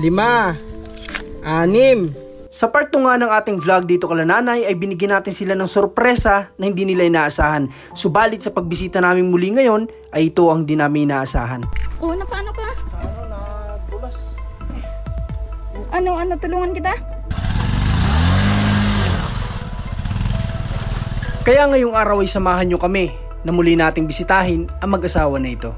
5, 6. Sa part 2 nga ng ating vlog dito kala nanay ay binigyan natin sila ng sorpresa na hindi nila inaasahan. Subalit sa pagbisita namin muli ngayon ay ito ang di namin inaasahan. Oh, paano ka? Nabulas. Ano, tulungan kita? Kaya ngayong araw ay samahan nyo kami na muli nating bisitahin ang mag-asawa na ito.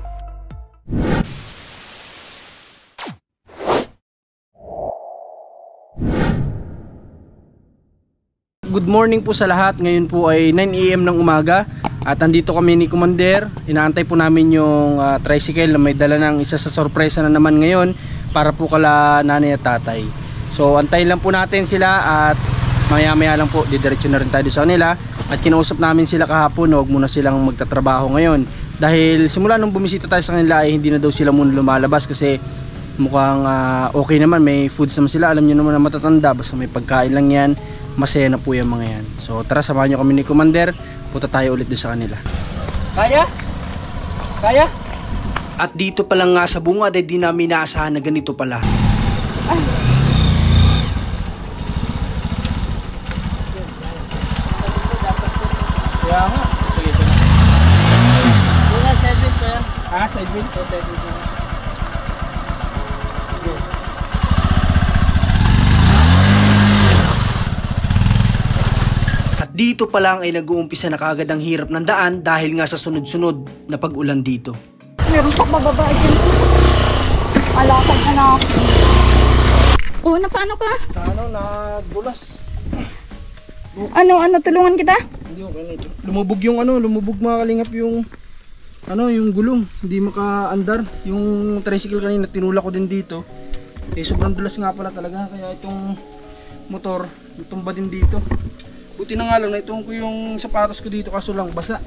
Good morning po sa lahat. Ngayon po ay 9 AM ng umaga at andito kami ni Commander. Inaantay po namin yung tricycle na may dala ng isa sa sorpresa na naman ngayon para po kala nanay at tatay. So antayin lang po natin sila at maya lang po didiretso na rin tayo sa kanila. At kinausap namin sila kahapon, huwag muna silang magtatrabaho ngayon dahil simula nung bumisita tayo sa kanila ay hindi na daw sila muna lumalabas kasi mukhang okay naman, may foods naman sila. Alam nyo naman na matatanda, basta may pagkain lang yan, masaya na po yung mga yan. So tara, samahan nyo kami ni Commander, punta tayo ulit doon sa kanila. Kaya? Kaya? At dito pa lang nga sa bungad ay di namin naasahan na ganito pala. Kaya nga. Sige, ito na. Ito na, side wheel ko yan. Side wheel? O, side wheel ko yan. Dito pa lang ay nag-uumpisa na kaagad ang hirap ng daan dahil nga sa sunod-sunod na pag-ulan dito. Meron pa bababa dyan. Alakad na ako. Oh, paano ka? Nagbulas. Ano, tulungan kita? Hindi, okay. Lumubog yung lumubog mga kalingap yung yung gulong. Hindi makaandar. Yung tricycle kanina tinulak ko din dito. Sobrang dulas nga pala talaga. Kaya itong motor, tumba din dito. Buti na nga lang, naituon ko yung sapatos ko dito kaso lang basa.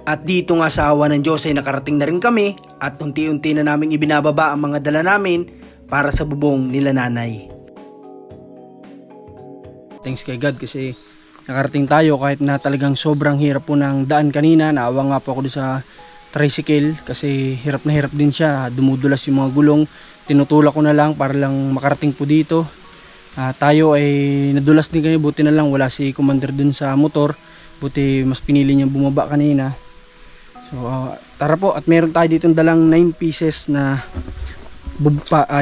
At dito nga sa awa ng Diyos ay nakarating na rin kami at unti-unti na naming ibinababa ang mga dala namin para sa bubong nila nanay. Thanks kay God kasi nakarating tayo kahit na talagang sobrang hirap po ng daan kanina. Naawa nga po ako doon sa tricycle kasi hirap na hirap din siya, dumudulas yung mga gulong. Tinutulak ko na lang para lang makarating po dito. Tayo ay nadulas din kayo, buti na lang wala si Commander dun sa motor, buti mas pinili niyang bumaba kanina. So tara po, at meron tayo dito dalang 9 pieces na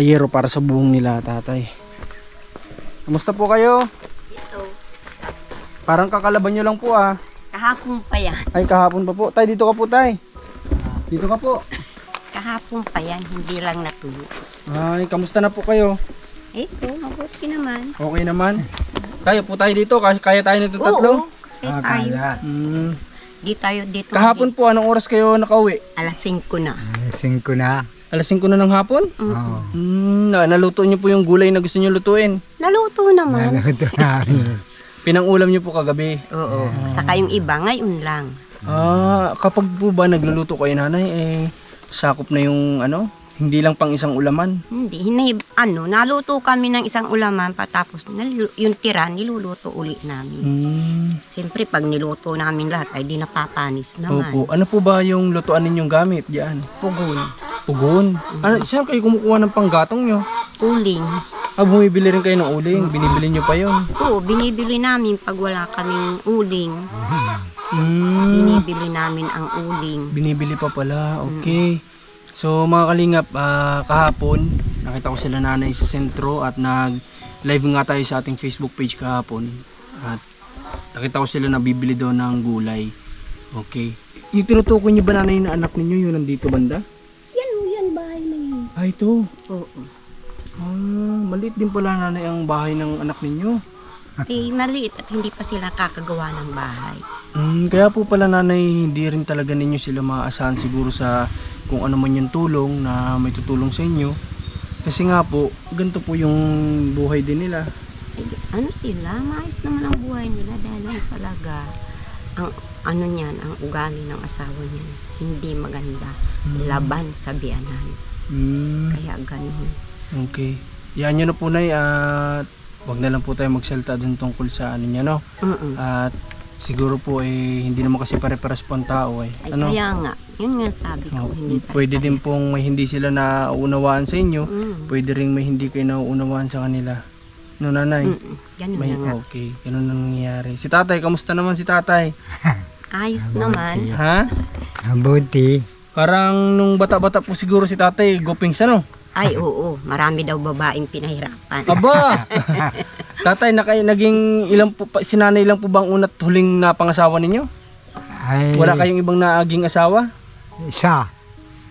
yero para sa buhong nila tatay. Kamusta po kayo? Ito. Parang kakalaban nyo lang po Kahapon pa yan. Ay kahapon pa po. Tay, dito ka po tay. Dito ka po. Kahapon pa yan, hindi lang natuyo. Ay, kamusta na po kayo? Ito, mabuti naman. Okay naman. Tayo po tayo dito, kaya tayo nito tatlo? Oo, tayo. Di tayo dito. Kahapon po, anong oras kayo nakauwi? Alas 5 na. 5 na. Alas 5 na ng hapon? Oo. Naluto nyo po yung gulay na gusto nyo lutuin? Naluto naman. Naluto namin. Pinangulam nyo po kagabi? Oo. Saka yung iba, ngayon lang. Kapag po ba nagluluto kayo nanay, sakop na yung hindi lang pang isang ulaman? Hindi, naluto kami ng isang ulaman patapos yung tira niluluto uli namin. Siyempre pag niluto namin lahat ay di napapanis naman. Opo. Ano po ba yung lutuan ninyong gamit diyan? Pugon. Pugon? Saan kayo kumukuha ng panggatong nyo? Uling. Bumibili rin kayo ng uling, binibili nyo pa yun? Oo, binibili namin pag wala kaming uling. Binibili namin ang uling. Binibili pa pala, okay. So mga kalingap, kahapon nakita ko sila nanay sa sentro at nag-live nga tayo sa ating Facebook page kahapon. At nakita ko sila na bibili doon ng gulay. Okay. Yung tinutukoy nyo ba nanay na anak ninyo yun nandito banda? Yan bahay na yun. Ito? Oo. Maliit din pala nanay ang bahay ng anak ninyo. Maliit at hindi pa sila kakagawa ng bahay. Kaya po pala nanay, hindi rin talaga ninyo sila maaasahan siguro sa kung ano man yung tulong na may tutulong sa inyo. Kasi nga po, ganito po yung buhay din nila. Sila, maayos naman ang buhay nila dahil talaga ang ang ugali ng asawa niya hindi maganda. Laban sa biyanan. Kaya ganun. Okay. Yan nyo na po nay at wag na lang po tayo magsalita dun tungkol sa niya no. At siguro po hindi naman kasi pare-pares po ang tao eh. Ay, kaya nga, yun nga sabi ko. Hindi Pwede din pong may hindi sila nauunawaan sa inyo, pwede rin may hindi kayo nauunawaan sa kanila. No, nanay? Ganun May, na nga. okay, ganun ang nangyayari. Si tatay, kamusta naman si tatay? Ayos naman. Ha? Mabuti. Parang nung bata-bata po siguro si tatay, gopings ano? Ay, oo. Marami daw babaeng pinahirapan. Aba! Tatay, naging ilang po, sinanay lang po bang unat huling na pangasawa ninyo? Ay, Wala kayong ibang naging asawa? isa.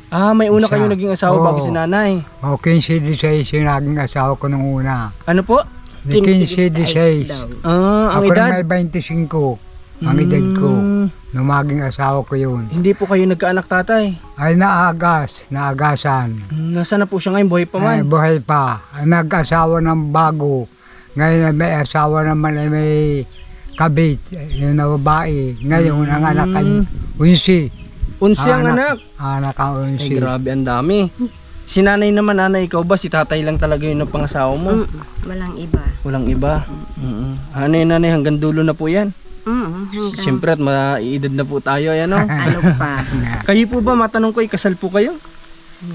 Ah, may una Isa. kayong naging asawa bago Oo. si nanay. O 15-16 yung naging asawa ko nung una. Ano po? 15-16. daw. Ah, ang Ako edad? na may 25. Ang edad ko. Nung maging asawa ko yun. Hindi po kayo nagkaanak, tatay. Ay naagasan. Nasaan na po siya ngayon? Buhay pa man? Ay, buhay pa. Nag-asawa ng bago. Ngayon may asawa naman ay may kabit. Yung na babae. Ngayon ang anak ay unsi. Unsi ang anak. Anak ang Ay, unsi. grabe, ang dami. Si nanay naman, nanay, ikaw ba? Si tatay lang talaga yun ang pangasawa mo? Walang iba. Walang iba? Ano yun, nanay? Hanggang dulo na po yan. Hanggang Siyempre, at maiedad na po tayo, ano? ano pa. Kayo po ba, matanong ko, ikasal po kayo?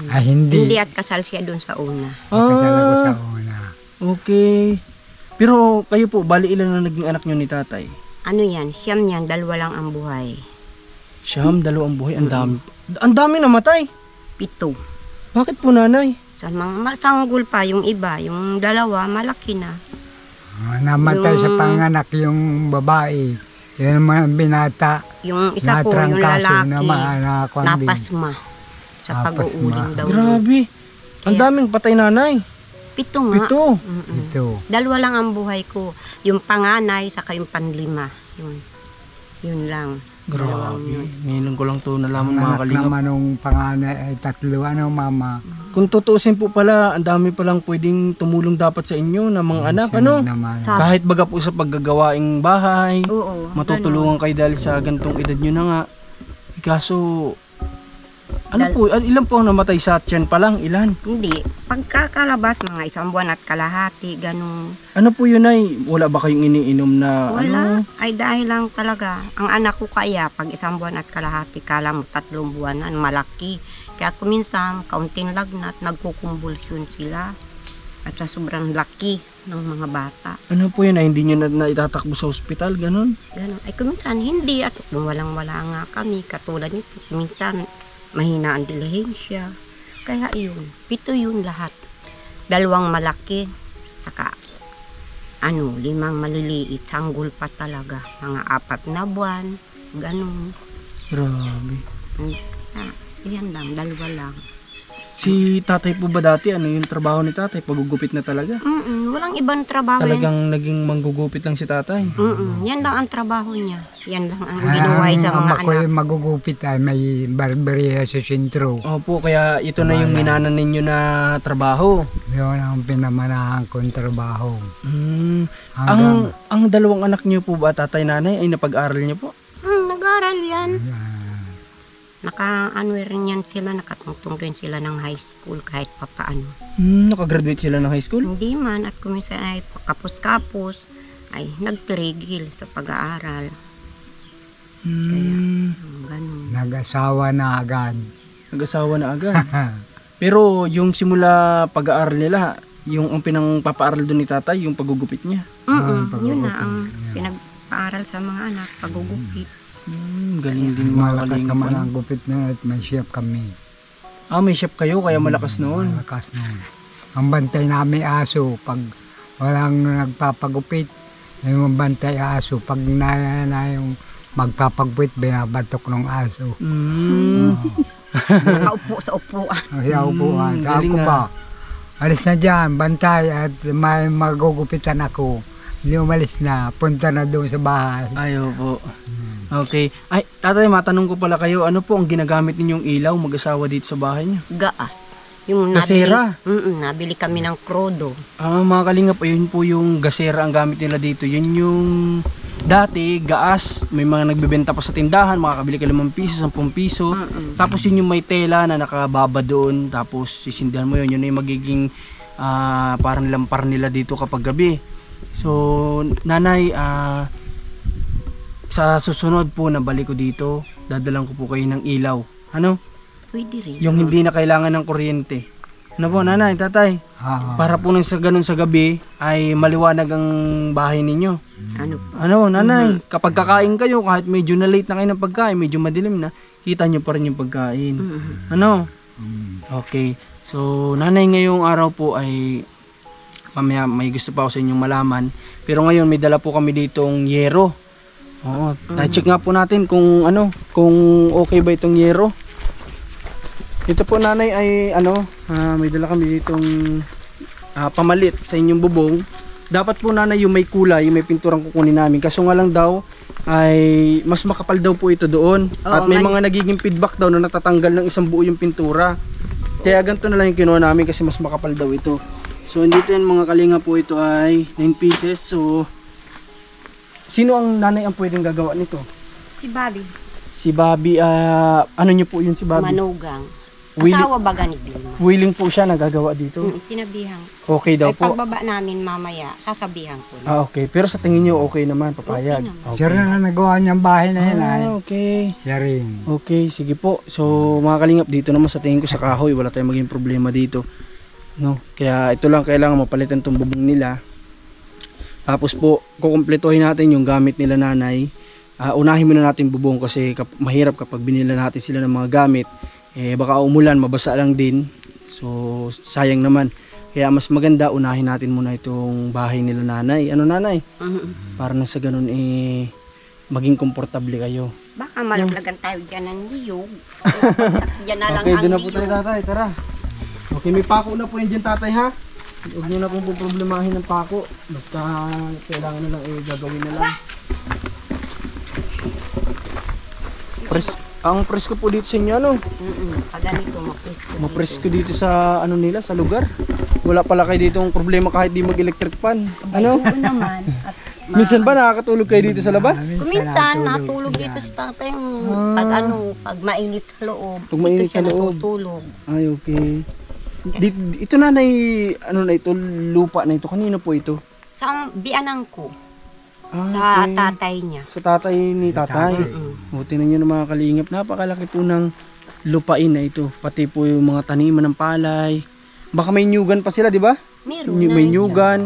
Ay, hindi. Hindi at kasal siya doon sa una. Kasal ako sa Ah, una. okay. Pero kayo po, bali ilan na naging anak nyo ni tatay? Ano yan? Siyam yan. 2 lang ang buhay. Siyam, 2 ang buhay. Ang dami. Ang dami namatay. 7. Bakit po, nanay? Sa mga masanggol pa yung iba. Yung 2, malaki na. Namatay sa panganak yung babae. Yun naman binata. Yung isa ko, yung Natrangkaso lalaki, na kuwan din. napasma. Sa Napasma. pag-uuling daw. Grabe. Ang daming patay, nanay. 7 nga. 7. Ito. 2 lang ang buhay ko. Yung panganay, saka yung panlima. Yun lang. Grabe. Ngayon ko lang to nalaman, Ang mga anak kalingap. naman nung panganay ay 3. Ano mama? Kung tutuusin po pala, ang dami palang pwedeng tumulong dapat sa inyo na mga anak, ano? Naman. Sa- Kahit baga po sa paggagawaing bahay, Oo. matutulungan kayo dahil sa gantong edad nyo na nga. Kaso, ano po, ilan po ang namatay sa tiyan pa lang? Ilan? Hindi. Pagkakalabas, mga 1 buwan at kalahati, ganun. Ano po yun ay? Wala ba kayong iniinom na Wala. ano? Ay dahil lang talaga. Ang anak ko kaya, pag 1 buwan at kalahati, kala mo 3 buwanan, malaki. Kaya kuminsan, kaunting lagnat, nagkukumbulsyon sila. At sa sobrang laki ng mga bata. Ano po yun ay hindi nyo na itatakbo sa ospital, ganun? Ganun. Ay kuminsan, hindi. At kung walang-wala nga kami, katulad nito, kuminsan, mahina ang dilahensya. Kaya yun, 7 yun lahat. 2 malaki, saka 5 maliliit, sanggol pa talaga. Mga 4 na buwan, ganun. Grabe. Yan lang, 2 lang. Si tatay po ba dati, ano yung trabaho ni tatay? Pagugupit na talaga? Walang ibang trabaho. Talagang naging manggugupit lang si tatay? Yan lang ang trabaho niya. Yan lang ang binuhay sa mga Ako anak. yung magugupit ay may barberia sa sentro. Opo, kaya ito na yung minanan ninyo na trabaho. Yun ang pinamanahan kong trabaho. Ang 2 anak niyo po ba, tatay, nanay, ay napag-aral niyo po? Nag-aaral yan. Naka-ano rin yan sila, nakatungtong rin sila ng high school kahit papaano. Nakagraduate sila ng high school? Hindi man, at kuminsan ay kapos-kapos, ay nagtirigil sa pag-aaral. Ganun. Nag-asawa na agad. Nag-asawa na agad. Pero yung simula pag-aaral nila, yung ang pinangpapaaral doon ni tatay, yung paggugupit niya. Yun na ang pinagpaaral sa mga anak, paggugupit. Galing din mga Malakas kalingap. naman ang gupit na at may chef kami. May chef kayo, kaya malakas noon. Malakas noon. Ang bantay namin aso, pag walang nagpapagupit, yung bantay aso, pag na yung magpapagupit, binabatok ng aso. Nakaupo sa upuan. Kaya upuan, sa galing ako ba? Alis na dyan, bantay at may magugupitan ako. Hindi umalis na, punta na doon sa bahay. Ayaw po. Okay. Ay, tatay, matanong ko pala kayo, ano po ang ginagamit ninyong ilaw mag-asawa dito sa bahay niyo? Gaas. Yung Gasera? Nabili kami ng krodo. Mga kalingap, ayun po yung gasera ang gamit nila dito. Yun yung dati, gaas, may mga nagbebenta pa sa tindahan, makakabili ka 5 piso, 10 piso. Tapos yun yung may tela na nakababa doon, tapos sisindihan mo yun. Yun yung magiging parang lampar nila dito kapag gabi. So, nanay, sa susunod po na balik ko dito, dadalang ko po kayo ng ilaw. Ano? Pwede rin. Yung hindi na kailangan ng kuryente. Ano po, nanay, tatay? Para po nang sa ganun sa gabi ay maliwanag ang bahay ninyo. Ano, nanay, kapag kakain kayo, kahit medyo na late na kayo ng pagkain, medyo madilim na, kita nyo pa rin yung pagkain. Ano? Okay. So, nanay, ngayong araw po ay mamaya may gusto pa ako sa inyong malaman. Pero ngayon may dala po kami ditong yero. Oo, na-check nga po natin kung ano, kung okay ba itong yero. Ito po nanay ay may dala kami ditong pamalit sa inyong bubong. Dapat po nanay yung may kulay, yung may pinturang kukunin namin. Kaso nga lang daw ay mas makapal daw po ito doon. At may mga nagiging feedback daw na natatanggal ng isang buo yung pintura. Kaya ganito na lang yung kinuha namin kasi mas makapal daw ito. So andito yan mga kalinga po, ito ay 9 pieces. So sino ang nanay ang pwedeng gagawa nito? Si Bobby. Si Bobby, ano nyo po yun si Bobby? Manugang. Asawa baga ni Vilma. Willing po siya nagagawa dito. Sinabihan. Okay daw Ay, po. pagbaba namin mamaya, sasabihan ko na. Okay. Pero sa tingin nyo okay naman, papayag. Okay Siya rin ang nagawa niyang bahay na yan ay. Okay. Siya rin. Okay, sige po. So mga kalingap, dito naman sa tingin ko sa kahoy, wala tayong maging problema dito. No? Kaya ito lang kailangan mapalitan tong bubong nila. Tapos po, kukumpletuhin natin yung gamit nila nanay. Unahin muna natin bubong kasi mahirap kapag binila natin sila ng mga gamit. Baka umulan, mabasa lang din. So sayang naman. Kaya mas maganda, unahin natin muna itong bahay nila nanay. Ano nanay? Para na sa ganun maging komportable kayo. Baka malaglagan tayo dyan ng niyog. Diyan na lang Okay, ang doon na po niyog. tayo tatay, tara. Okay, may pako na po yan dyan tatay ha. Huwag nyo na pong problemahin ng pako. Basta kailangan na lang gagawin na lang. Ang presko po dito sa inyo, ano? Pag ganito, mapresko. Mapresko dito sa ano nila, sa lugar. Wala pala kayo dito ang problema kahit di mag-electric fan. Ano? Oo naman. At Minsan ba nakakatulog kayo dito sa labas? kuminsan, natulog dito sa tatay yung pag mainit sa loob. Pag mainit dito siya sa loob. natutulog. Ay, okay. Ito nanay, ano na ito, lupa na ito. Kanino po ito? Sa bianang ko. Ah, Sa okay. tatay niya. Sa tatay ni tatay. Buti na nyo ng mga kalingap. Napakalaki po ng lupain na ito. Pati po yung mga taniman ng palay. Baka may nyugan pa sila, di ba? Meron May na. nyugan.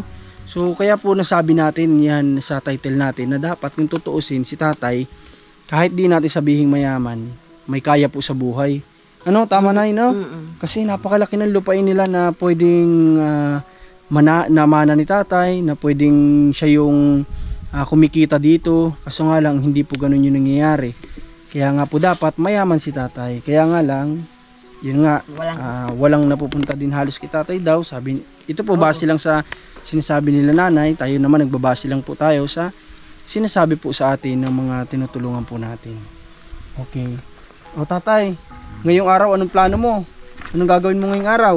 So kaya po nasabi natin yan sa title natin na dapat kung tutuusin si tatay, kahit di natin sabihing mayaman, may kaya po sa buhay. Ano, tama na yun, no? Kasi napakalaki ng lupain nila na pwedeng namana ni tatay, na pwedeng siya yung kumikita dito. Kaso nga lang, hindi po ganun yung nangyayari. Kaya nga po dapat mayaman si tatay. Kaya nga lang, yun nga, walang napupunta din halos kay tatay daw. Sabi, ito po base lang sa sinasabi nila nanay. Tayo naman nagbabase lang po tayo sa sinasabi po sa atin ng mga tinutulungan po natin. Okay. O tatay, ngayong araw anong plano mo? Anong gagawin mo ngayong araw?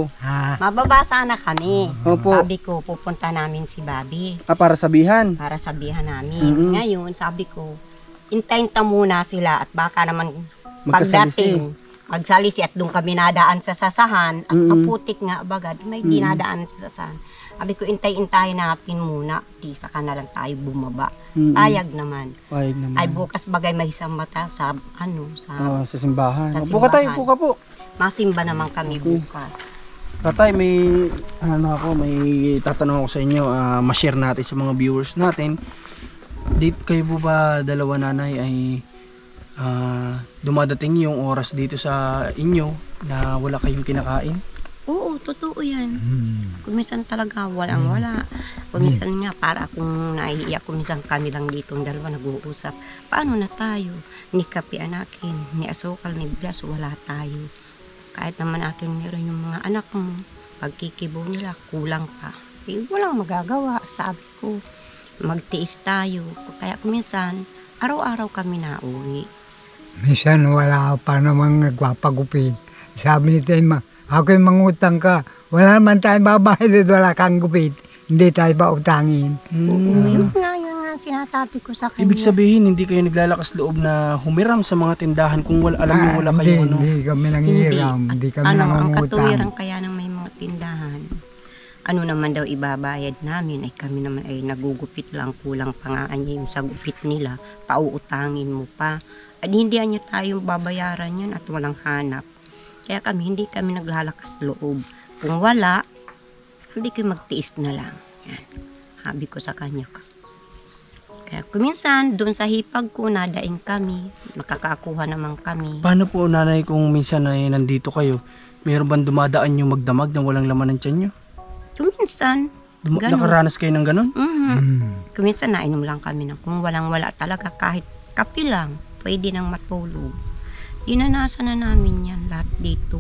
Mababasa na kami. Opo. Sabi ko, pupunta namin si Bobby Para sabihan. para sabihan namin. Ngayon, sabi ko, hintayin ta muna sila at baka naman pagdating, magsalisi at doon kami nadaan sa sasahan at ang putik nga bagad, may dinadaan sa sasahan. Sabi ko, intay-intay natin muna, di saka na lang tayo bumaba. Tayag naman. Payag naman. Ay bukas bagay may isang mata sa Sa simbahan. Sa Buka tayo, simbahan. buka po. masimba naman kami bukas. Tatay, may tatanong ako sa inyo, ma-share natin sa mga viewers natin. Dito kayo po ba dalawa nanay ay dumadating yung oras dito sa inyo na wala kayong kinakain? Oo, totoo yan. Kuminsan talaga walang-wala. Kuminsan nga para akong naiiyak. Kuminsan kami lang dito ang dalawa nag-uusap. Paano na tayo? Ni kape anakin, ni asukal, ni bigas, wala tayo. Kahit naman natin meron yung mga anak mo, pagkikibo nila, kulang pa. Eh, walang magagawa. Sabi ko, magtiis tayo. Kaya kuminsan, araw-araw kami nauwi. Minsan wala pa namang nagpapagupit. Sabi ni Tema, ako'y mangutang ka. Wala naman tayong babayad, wala kang gupit. Hindi tayo pautangin. Yun nga sinasabi ko sa kanya. Ibig sabihin, hindi kayo naglalakas loob na humiram sa mga tindahan kung alam niyo wala kayong ano? Hindi kami nangihiram. Hindi kami Ang nangungutang. katuwiran kaya ng may mga tindahan. ano naman daw ibabayad namin, ay kami naman ay nagugupit lang, kulang pa nga niya yung sa gupit nila, pauutangin mo pa. At hindi niya tayo babayaran yan at walang hanap. Kaya hindi kami naglalakas loob. Kung wala, sabi ko magtiis na lang. Yan. Sabi ko sa kanya ka. Kaya kuminsan, doon sa hipag ko, nadaing kami, nakakakuha naman kami. Paano po nanay kung minsan ay nandito kayo, meron bang dumadaan yung magdamag na walang laman ng tiyan nyo? Kuminsan, ganun. Nakaranas kayo ng ganun? Kuminsan, nainom lang kami ng kung walang-wala talaga, kahit kape lang, pwede nang matulog. Dinanasan na namin yan lahat dito.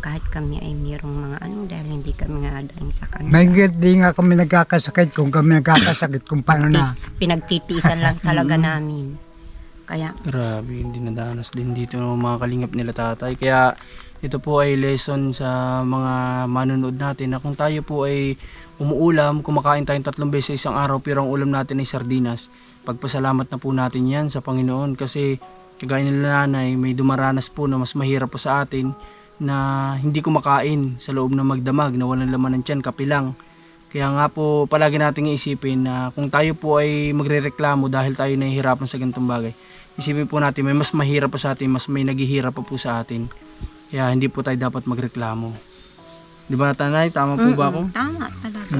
Kahit kami ay mayroong mga dahil hindi kami nga nadaing sa kanila. May di nga kami nagkakasakit kung kami nagkakasakit kung paano na. Pinagtitiisan lang talaga namin. Kaya, Grabe, hindi nadanas din dito ng mga kalingap nila tatay. Kaya ito po ay lesson sa mga manonood natin na kung tayo po ay umuulam, kumakain tayong 3 beses sa isang araw pero ang ulam natin ay sardinas, pagpasalamat na po natin yan sa Panginoon kasi kagaya nila nanay, may dumaranas po na mas mahirap po sa atin na hindi kumakain sa loob ng magdamag na walang laman ng tiyan, kape lang. Kaya nga po palagi nating iisipin na kung tayo po ay magrereklamo dahil tayo nahihirapan sa ganitong bagay, isipin po natin may mas mahirap pa sa atin, mas may naghihirap pa po sa atin. Kaya hindi po tayo dapat magreklamo. Di ba tanay? Tama po ba ako? tama talaga.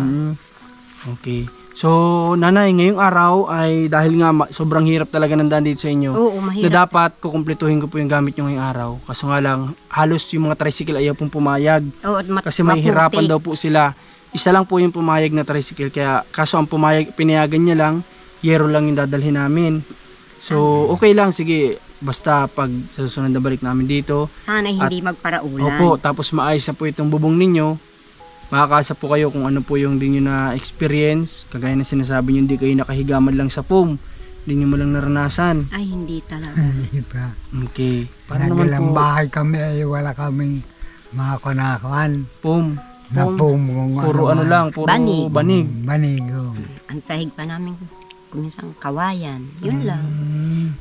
Okay. So nanay, ngayong araw ay dahil nga sobrang hirap talaga ng daan dito sa inyo. Oo, Na mahirap. dapat kukumpletuhin ko po yung gamit nyo ngayong araw. Kaso nga lang, halos yung mga tricycle ayaw pong pumayag. Oo, at Kasi may hirapan daw po sila. Isa lang po yung pumayag na tricycle. Kaya kaso ang pinayagan niya lang, yero lang yung dadalhin namin. So okay lang, sige. Basta pag sa susunod na balik namin dito. Sana hindi magparaulan. Opo, tapos maayos na po itong bubong ninyo. Makakasa po kayo kung ano po yung din nyo na experience. Kagaya na sinasabi nyo, hindi kayo nakahigaman lang sa foam. Hindi nyo mo lang naranasan. Ay, hindi talaga. Hindi pa. Okay. Para naman Nagilang po, bahay kami ay wala kaming mga kunakawan. foam. Na pum. Puro ano lang, puro Banig. banig. Banig. Oh. Ang sahig pa namin kuminsang kawayan. Yun lang.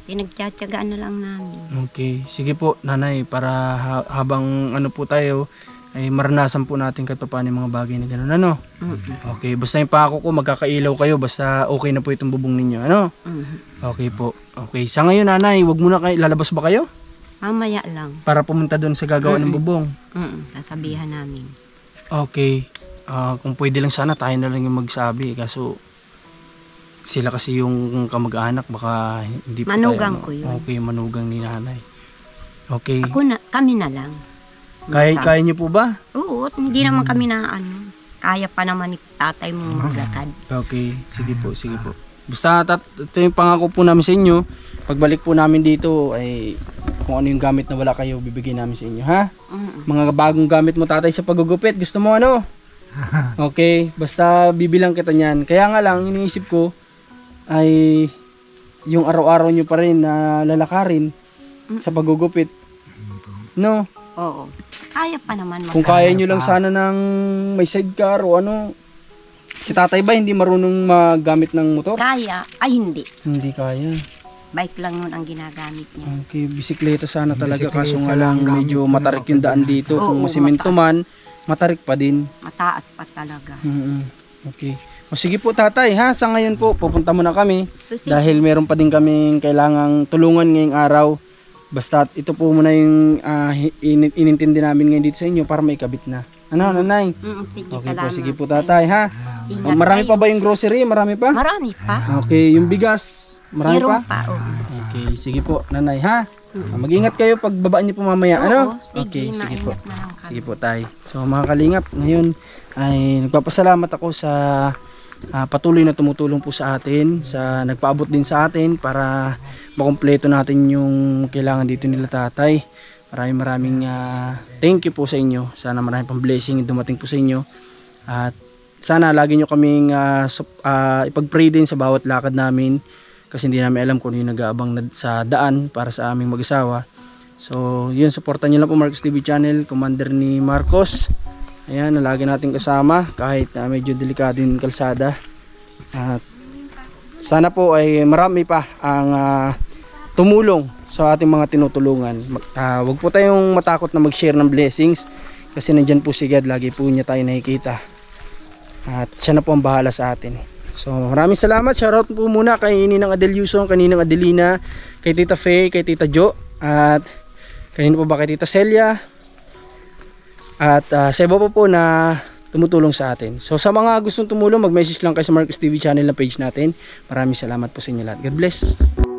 Pinagtsatsagaan na lang namin. Okay. Sige po, nanay, para habang ano po tayo, ay maranasan po natin katopanin mga bagay na gano'n. Ano? Okay, basta yung pako ko, magkakailaw kayo, basta okay na po itong bubong ninyo. Ano? Okay po. Okay, sa ngayon nanay, wag muna kayo, lalabas ba kayo? Mamaya lang. Para pumunta doon sa gagawa ng bubong. Sasabihan namin. Okay. Kung pwede lang sana, tayo na lang yung magsabi. Kaso, sila kasi yung kamag-anak, baka hindi pa Manugang tayo. ko yun. Okay, manugang ni nanay. Okay. Kami na lang. Kaya niyo po ba? Oo, hindi naman kami na kaya pa naman ni tatay mong maglakad. Okay, sige po, sige po. Basta ito yung pangako po namin sa inyo. Pagbalik po namin dito ay kung ano yung gamit na wala kayo, bibigyan namin sa inyo, ha? Mga bagong gamit mo tatay sa paggugupit, gusto mo ano? Okay, basta bibilang kita niyan. Kaya nga lang, iniisip ko ay yung araw-araw nyo pa rin na lalakarin sa paggugupit. No? Oo. Kaya pa naman Kung kaya nyo lang sana ng may sidecar o ano. Si tatay ba hindi marunong magamit ng motor? Kaya. Ay, hindi. Hindi kaya. Bike lang yun ang ginagamit niya. Okay, bisikleta sana talaga. Bisikleta Kaso nga lang lang medyo gamit ko matarik yung daan dito. Oo, Kung masimento man, matarik pa din. Mataas pa talaga. Okay. O sige po tatay ha, sa ngayon po pupunta muna kami. Sige. Dahil meron pa din kaming kailangang tulungan ngayong araw. Basta ito po muna yung inintindi namin ngayon dito sa inyo para may kabit na. Ano, nanay? Sige, Okay salamat. po, sige po tatay ha. Ingat Marami kayo. pa ba yung grocery? Marami pa? Marami pa. Okay, yung bigas. Marami Meron pa? pa. Oo. Okay, sige po nanay ha. Mag-ingat kayo pag babaan niyo po mamaya. Ano? Oo, sige, Okay, sige po. maingat na lang kami. Sige po tay. So mga kalingap, ngayon ay nagpapasalamat ako sa patuloy na tumutulong po sa atin, sa nagpaabot din sa atin para makumpleto natin yung kailangan dito nila tatay. Maraming thank you po sa inyo. Sana maraming pang blessing dumating po sa inyo. At sana lagi nyo kaming ipag-pray din sa bawat lakad namin kasi hindi namin alam kung ano yung nag-aabang sa daan para sa aming mag-asawa. So yun, supportan nyo lang po Marcos TV channel, Commander ni Marcos. Ayan, lagi natin kasama kahit medyo delikado yung kalsada. At sana po ay marami pa ang tumulong sa ating mga tinutulungan. Huwag po tayong matakot na mag-share ng blessings kasi nandyan po si God, lagi po niya tayo nakikita. At siya na po ang bahala sa atin. So maraming salamat. Shoutout po muna kay Ninang Adel Yusong, kay Ninang Adelina, kay Tita Faye, kay Tita Jo, at kanino po ba, kay Tita Celia, at sa iba po na tumutulong sa atin. So sa mga gustong tumulong, mag-message lang kayo sa Marcos TV channel na page natin. Maraming salamat po sa inyo lahat. God bless.